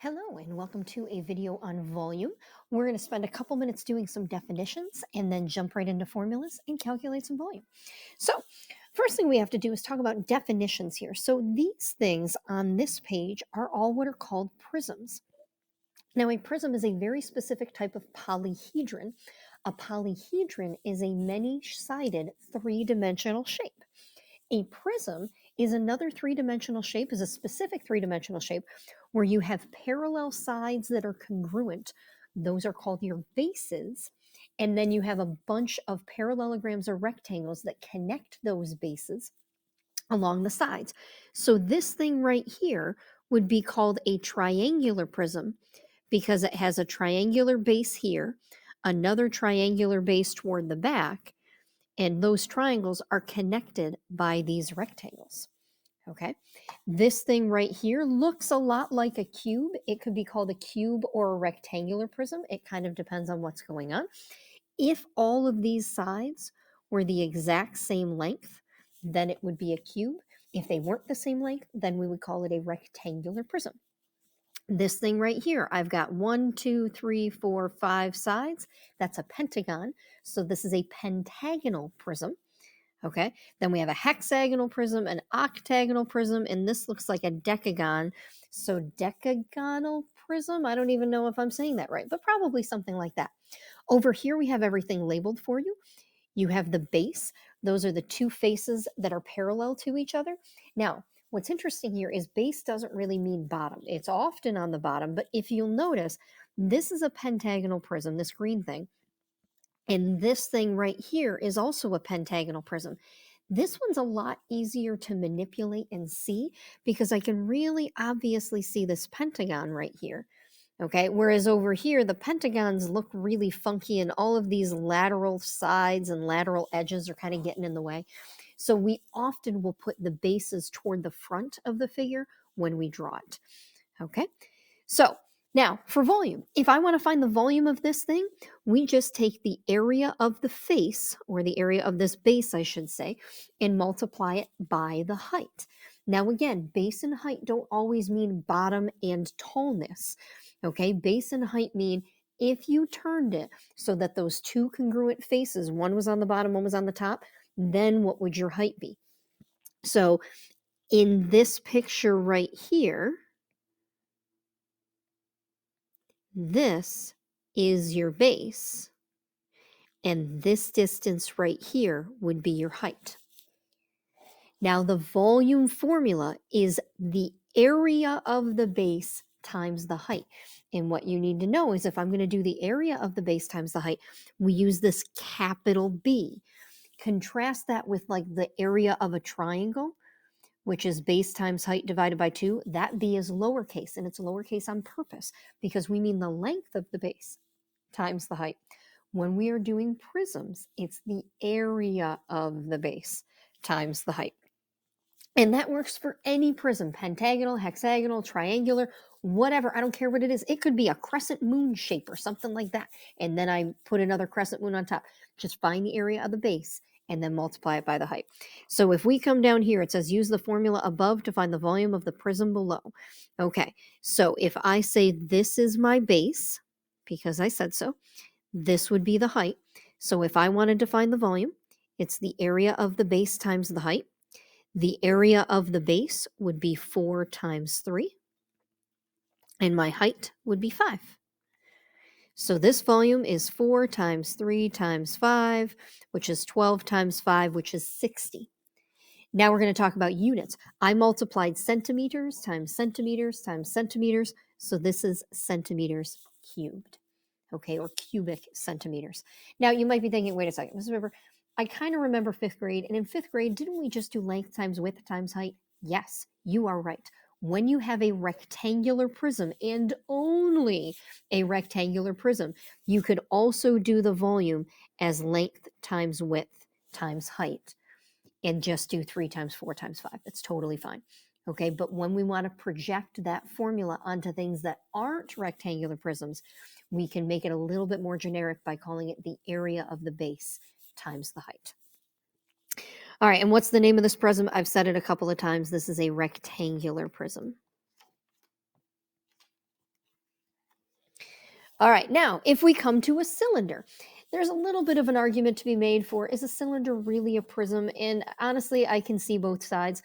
Hello and welcome to a video on volume. We're going to spend a couple minutes doing some definitions and then jump right into formulas and calculate some volume. So first thing we have to do is talk about definitions here. So these things on this page are all what are called prisms. Now a prism is a very specific type of polyhedron. A polyhedron is a many-sided three-dimensional shape. A prism is another three-dimensional shape, is a specific three-dimensional shape where you have parallel sides that are congruent. Those are called your bases. And then you have a bunch of parallelograms or rectangles that connect those bases along the sides. So this thing right here would be called a triangular prism because it has a triangular base here, another triangular base toward the back, and those triangles are connected by these rectangles. Okay, this thing right here looks a lot like a cube. It could be called a cube or a rectangular prism. It kind of depends on what's going on. If all of these sides were the exact same length, then it would be a cube. If they weren't the same length, then we would call it a rectangular prism. This thing right here, I've got 1, 2, 3, 4, 5 sides. That's a pentagon. So this is a pentagonal prism. Okay, then we have a hexagonal prism, an octagonal prism, and this looks like a decagon. So decagonal prism, I don't even know if I'm saying that right, but probably something like that. Over here, we have everything labeled for you. You have the base. Those are the two faces that are parallel to each other. Now, what's interesting here is base doesn't really mean bottom. It's often on the bottom, but if you'll notice, this is a pentagonal prism, this green thing. And this thing right here is also a pentagonal prism. This one's a lot easier to manipulate and see because I can really obviously see this pentagon right here. Okay, whereas over here, the pentagons look really funky and all of these lateral sides and lateral edges are kind of getting in the way. So we often will put the bases toward the front of the figure when we draw it. Okay, so now for volume, if I want to find the volume of this thing, we just take the area of the face, or the area of this base, I should say, and multiply it by the height. Now again, base and height don't always mean bottom and tallness. Okay, base and height mean if you turned it so that those two congruent faces, one was on the bottom, one was on the top, then what would your height be? So in this picture right here, this is your base, and this distance right here would be your height. Now, the volume formula is the area of the base times the height. And what you need to know is if I'm going to do the area of the base times the height, we use this capital B. Contrast that with like the area of a triangle, which is base times height divided by 2, that B is lowercase, and it's lowercase on purpose because we mean the length of the base times the height. When we are doing prisms, it's the area of the base times the height. And that works for any prism, pentagonal, hexagonal, triangular, whatever. I don't care what it is. It could be a crescent moon shape or something like that. And then I put another crescent moon on top. Just find the area of the base and then multiply it by the height. So if we come down here, it says use the formula above to find the volume of the prism below. Okay, so if I say this is my base, because I said so, this would be the height. So if I wanted to find the volume, it's the area of the base times the height. The area of the base would be 4 times 3, and my height would be 5. So this volume is 4 times 3 times 5, which is 12 times 5, which is 60. Now we're going to talk about units. I multiplied centimeters times centimeters times centimeters, so this is centimeters cubed, okay, or cubic centimeters. Now you might be thinking, wait a second, Mrs. River, I kind of remember 5th grade, and in 5th grade, didn't we just do length times width times height? Yes, you are right. When you have a rectangular prism, and only a rectangular prism, you could also do the volume as length times width times height, and just do 3 times 4 times 5. That's totally fine. Okay, but when we want to project that formula onto things that aren't rectangular prisms, we can make it a little bit more generic by calling it the area of the base times the height. All right, and what's the name of this prism? I've said it a couple of times. This is a rectangular prism. All right, now if we come to a cylinder, there's a little bit of an argument to be made for, is a cylinder really a prism? And honestly, I can see both sides.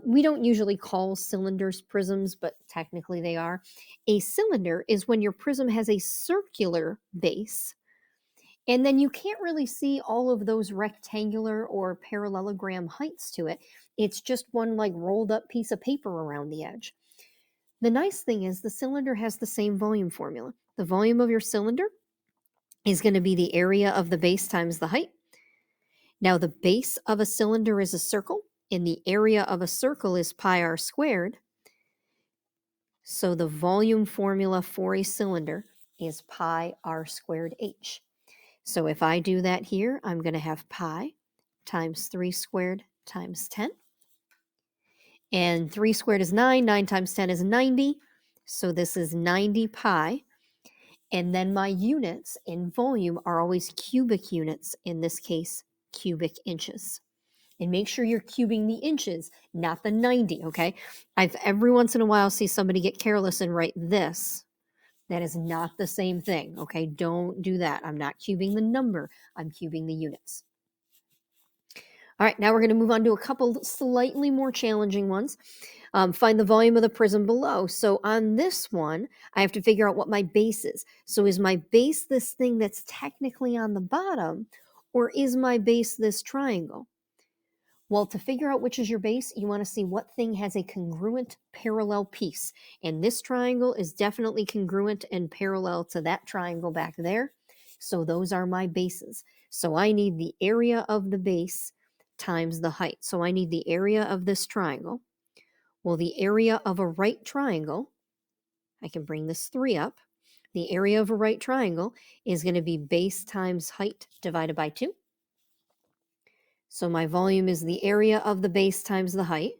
We don't usually call cylinders prisms, but technically they are. A cylinder is when your prism has a circular base, and then you can't really see all of those rectangular or parallelogram heights to it. It's just one like rolled up piece of paper around the edge. The nice thing is the cylinder has the same volume formula. The volume of your cylinder is going to be the area of the base times the height. Now, the base of a cylinder is a circle, and the area of a circle is pi r squared. So the volume formula for a cylinder is pi r squared h. So if I do that here, I'm going to have pi times 3 squared times 10. And 3 squared is 9. 9 times 10 is 90. So this is 90 pi. And then my units in volume are always cubic units, in this case, cubic inches. And make sure you're cubing the inches, not the 90, okay? I've every once in a while see somebody get careless and write this. That is not the same thing, okay? Don't do that. I'm not cubing the number, I'm cubing the units. All right, now we're going to move on to a couple slightly more challenging ones. Find the volume of the prism below. So on this one, I have to figure out what my base is. So is my base this thing that's technically on the bottom, or is my base this triangle? Well, to figure out which is your base, you want to see what thing has a congruent parallel piece. And this triangle is definitely congruent and parallel to that triangle back there. So those are my bases. So I need the area of the base times the height. So I need the area of this triangle. Well, the area of a right triangle, I can bring this 3 up. The area of a right triangle is going to be base times height divided by 2. So my volume is the area of the base times the height,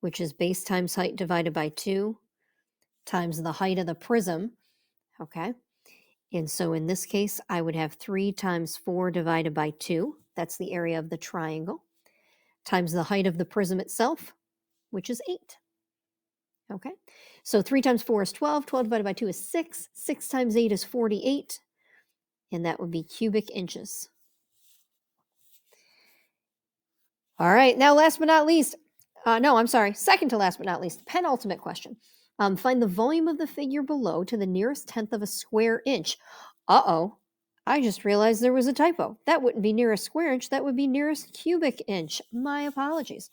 which is base times height divided by 2 times the height of the prism, okay? And so in this case, I would have 3 times 4 divided by 2, that's the area of the triangle, times the height of the prism itself, which is 8. Okay, so 3 times 4 is 12. 12 divided by 2 is 6. 6 times 8 is 48. And that would be cubic inches. All right, now last but not least, second to last but not least, penultimate question. Find the volume of the figure below to the nearest tenth of a square inch. Uh-oh, I just realized there was a typo. That wouldn't be nearest square inch, that would be nearest cubic inch. My apologies.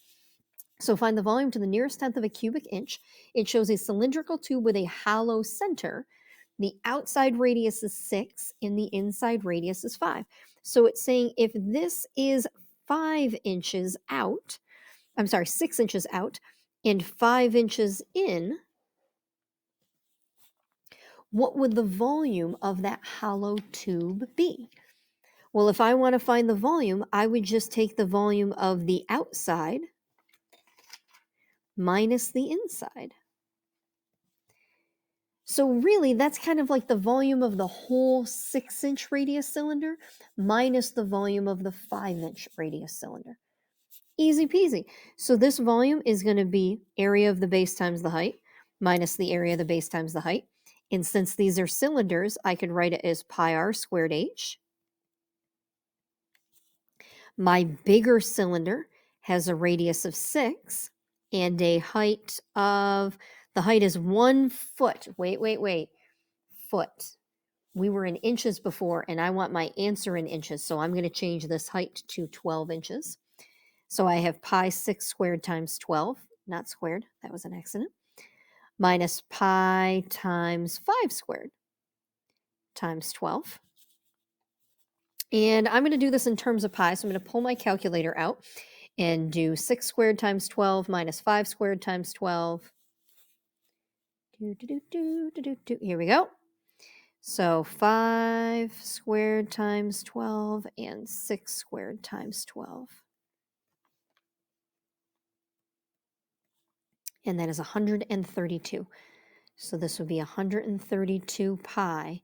So find the volume to the nearest tenth of a cubic inch. It shows a cylindrical tube with a hollow center. The outside radius is 6 and the inside radius is 5. So it's saying if this is 6 inches out and 5 inches in, what would the volume of that hollow tube be? Well, if I want to find the volume, I would just take the volume of the outside minus the inside. So really, that's kind of like the volume of the whole 6-inch radius cylinder minus the volume of the 5-inch radius cylinder. Easy peasy. So this volume is going to be area of the base times the height minus the area of the base times the height. And since these are cylinders, I could write it as pi r squared h. My bigger cylinder has a radius of 6 and a height of, the height is 1 foot. Wait. Foot. We were in inches before, and I want my answer in inches, so I'm going to change this height to 12 inches. So I have pi 6 squared times 12, not squared, that was an accident, minus pi times 5 squared times 12. And I'm going to do this in terms of pi, so I'm going to pull my calculator out and do 6 squared times 12 minus 5 squared times 12. Here we go. So 5 squared times 12 and 6 squared times 12. And that is 132. So this would be 132 pi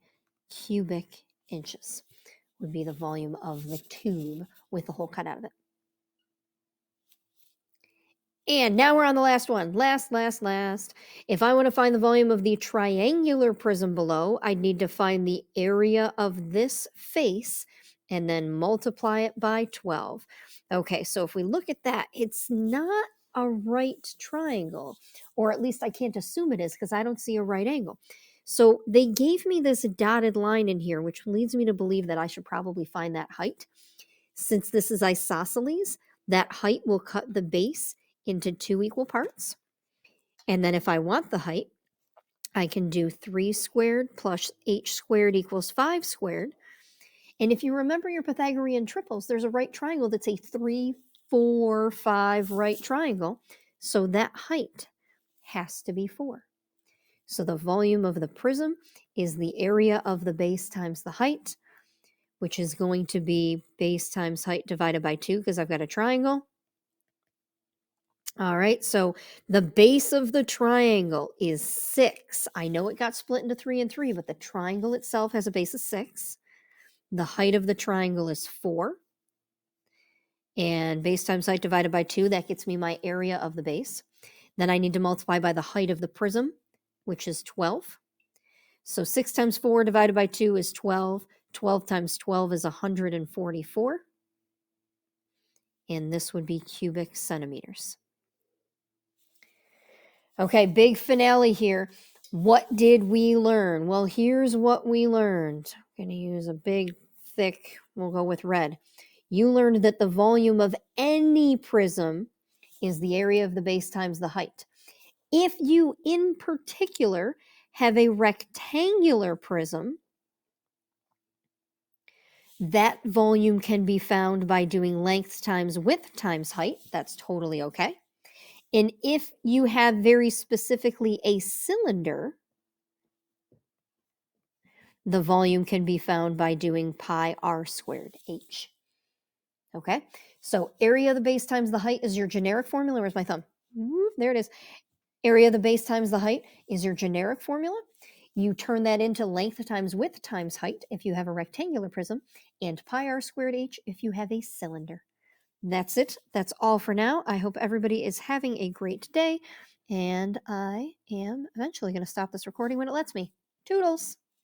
cubic inches would be the volume of the tube with the hole cut out of it. And now we're on the last one. Last. If I want to find the volume of the triangular prism below, I'd need to find the area of this face and then multiply it by 12. Okay, so if we look at that, it's not a right triangle, or at least I can't assume it is because I don't see a right angle. So they gave me this dotted line in here, which leads me to believe that I should probably find that height. Since this is isosceles, that height will cut the base into 2 equal parts. And then if I want the height, I can do 3 squared plus h squared equals 5 squared. And if you remember your Pythagorean triples, there's a right triangle that's a 3, 4, 5 right triangle. So that height has to be 4. So the volume of the prism is the area of the base times the height, which is going to be base times height divided by 2 because I've got a triangle. All right, so the base of the triangle is 6. I know it got split into 3 and 3, but the triangle itself has a base of 6. The height of the triangle is 4. And base times height divided by 2, that gets me my area of the base. Then I need to multiply by the height of the prism, which is 12. So 6 times 4 divided by 2 is 12. 12 times 12 is 144. And this would be cubic centimeters. Okay, big finale here. What did we learn? Well, here's what we learned. I'm going to use a big, thick, we'll go with red. You learned that the volume of any prism is the area of the base times the height. If you, in particular, have a rectangular prism, that volume can be found by doing length times width times height. That's totally okay. And if you have very specifically a cylinder, the volume can be found by doing pi r squared h. Okay, so area of the base times the height is your generic formula. Where's my thumb? There it is. Area of the base times the height is your generic formula. You turn that into length times width times height if you have a rectangular prism, and pi r squared h if you have a cylinder. That's it. That's all for now. I hope everybody is having a great day, and I am eventually going to stop this recording when it lets me. Toodles!